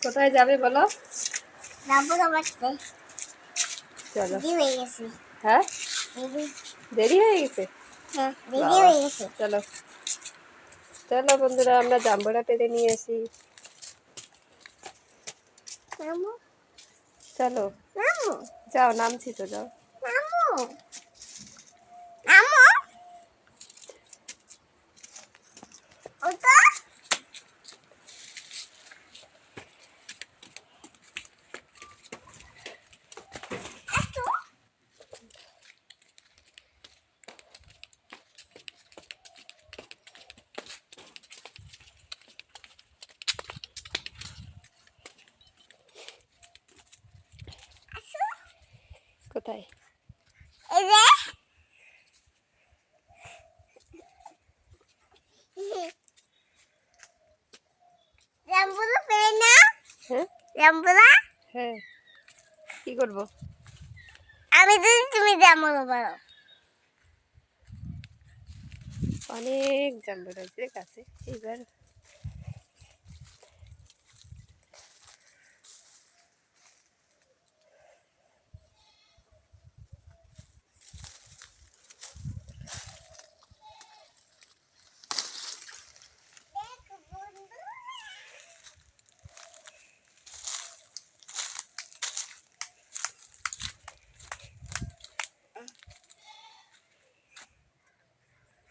কোথায় যাবে বলো? রামপুরা বাড়তে। চলো। দেরি হয়ে গেছে। হ্যাঁ দেরি হয়ে গেছে। হ্যাঁ দেরি হয়ে গেছে। চলো চলো বন্ধুরা, আমরা জাম্বুরা পেরে নিয়ে আসি। নামো চলো নামো যাও, নামছি তো, যাও। নামো নামো ওটা এতো কোথায়? এই যে রামপুরা পেরে না। হ্যাঁ রামপুরা হ্যাঁ, কি করবো? আমি যদি তুমি রামপুরা পারো। অনেক জাম্বুরা আছে কাছে, এইবার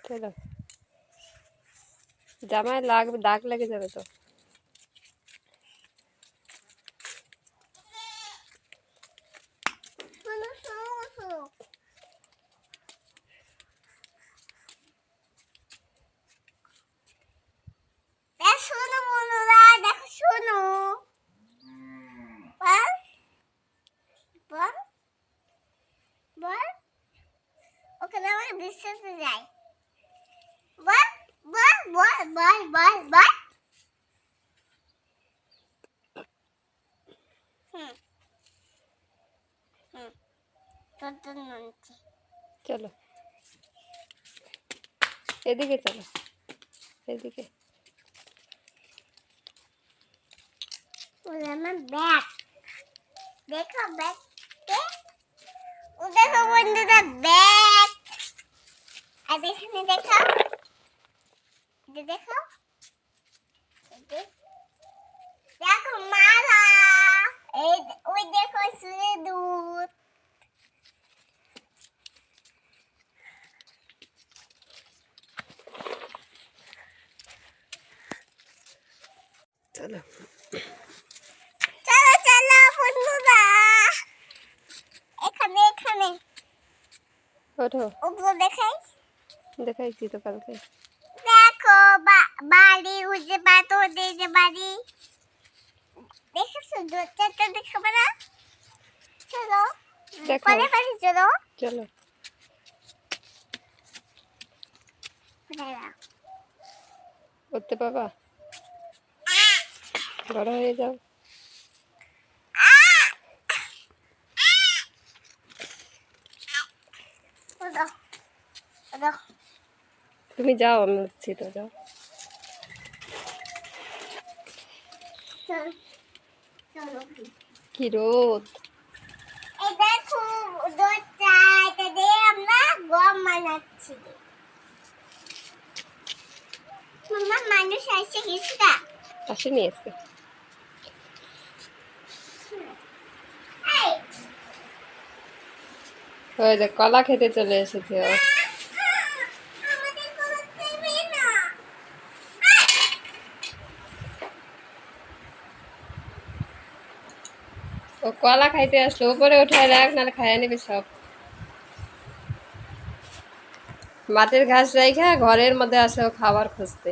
চলো। জামায় দাগ লেগে যাবে তো। শোনো শোনো শোনো শোনো বন্ধুরা, দেখো শোনো। বল বল বল, ওখানে আমার বিশ্বাসে যায়। বল বল বল বল বল বল। হুম হুম, তোর জন্য আনছি। চলো এদিকে, চলো এদিকে। ওটা আমার ব্যাগ। দেখো ব্যাগ, দেখো বন্ধুরা ব্যাগ। আর এখানে দেখো, দেখো দেখো মালা। এই ওই দেখো শুয়ে দুধ। চলো চলো চলো বন্ধুরা, এখানে এখানে ওঠো। ওগুলো দেখাই। দেখাইছি তো কালকে। দেখো বাড়ি, ওই যে পাথর দিয়ে যে বাড়ি, দেখেছো? দরজাটা দেখাবো না? চলো দেখো। পরে বাড়ি চলো। চলো করতে পাবা, বড় হয়ে যাও। তুমি যাও, আমি উঠছি তো, যাও। কি রোদ! এই দেখো দরজা, এটা দিয়ে আমরা গম বানাচ্ছি। মামা মানুষ এসে গেছে না? আসেনি আজকে। এই ওই যে কলা খেতে চলে এসেছে ও। আমাদের কোনো দেবে না। ও কলা খাইতে আসলো, উপরে উঠায় রাখ, নাহলে খাইয়া নেবে সব। মাটির ঘাস রাইখা ঘরের মধ্যে আসে ও খাবার খুঁজতে।